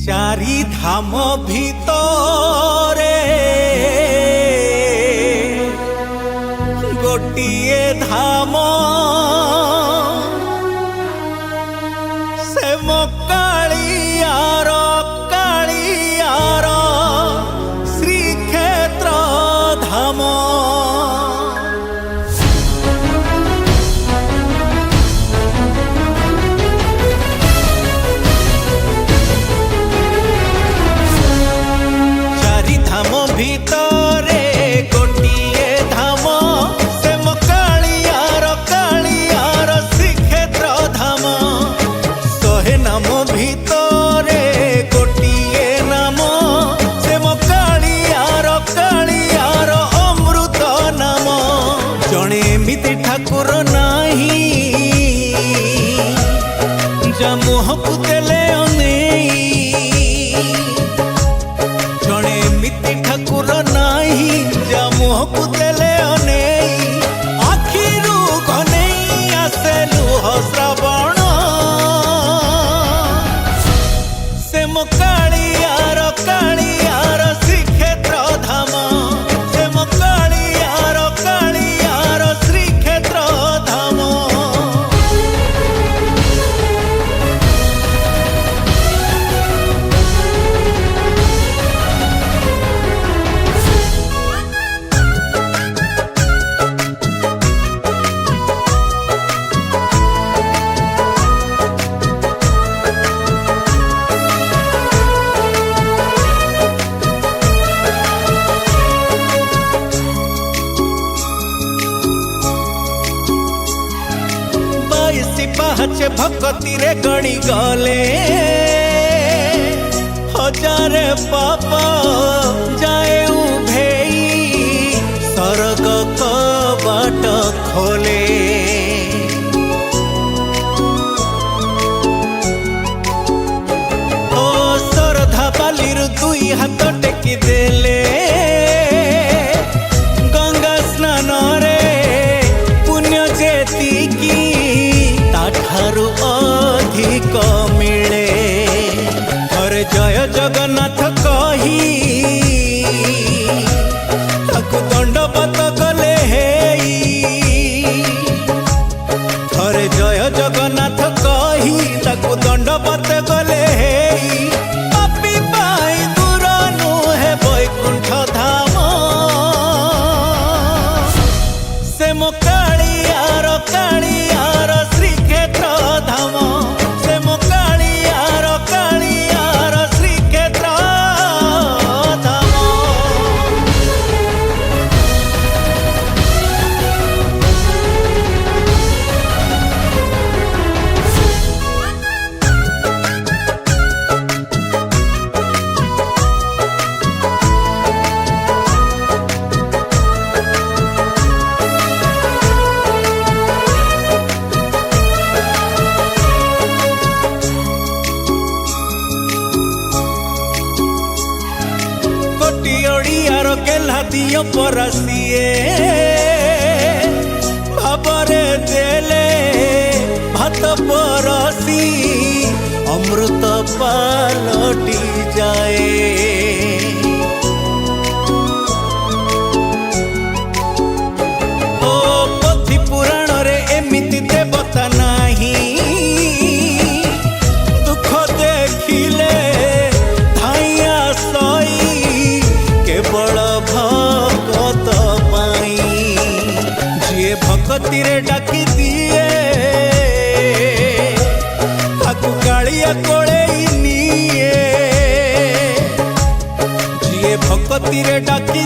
चारि धाम भितरे गोटिए धाम से मो कालियार श्रीक्षेत्र धाम। भितरे गोटिए धाम से मो कालियार श्रीक्षेत्र धाम। शहे नाम भितरे गोटिए नाम से मो कालियार अमृत नाम। जणे एमिति ठाकुर नाही जा मुहकु देले अनेई। जणे एमिति ठाकुर नाही जा मुहकु देले अनेई। आखिरु घनेई आसे लुह श्रावण से मो कालियार श्रीक्षेत्र धाम। से मो कालियार श्रीक्षेत्र धाम। पाहचे भक्ति रे गणी गले हजारे पाप जाए उभेई स्वर्ग कबाट खोले। ओ श्रद्धा बालिर दुई हाथ टेकी देले गंगा स्नान रे पुण्य जेतिकी ठारू अधिक मिले। थरे जय जगन्नाथ कही ताकु दंडवत गले हेई। थरे जय जगन्नाथ कही ताकु दंडवत गले हेई। पापी पाई दूर नुहे वैकुंठ धाम। से मो कालियार श्रीक्षेत्र धाम। से मो कालियार श्रीक्षेत्र धाम। ओडियार गेला दियो परसिए भाबरे देले भात परसी अमृत पालटी जाए। ओ पोथी पुराण रे एमिति देवता नाही। दुख देखिले धाइया सई केवल भगत पाई। जिए भक्ति रे डाकी दिए ताकु कालिया कोले निए। जिए भक्ति रे डाकी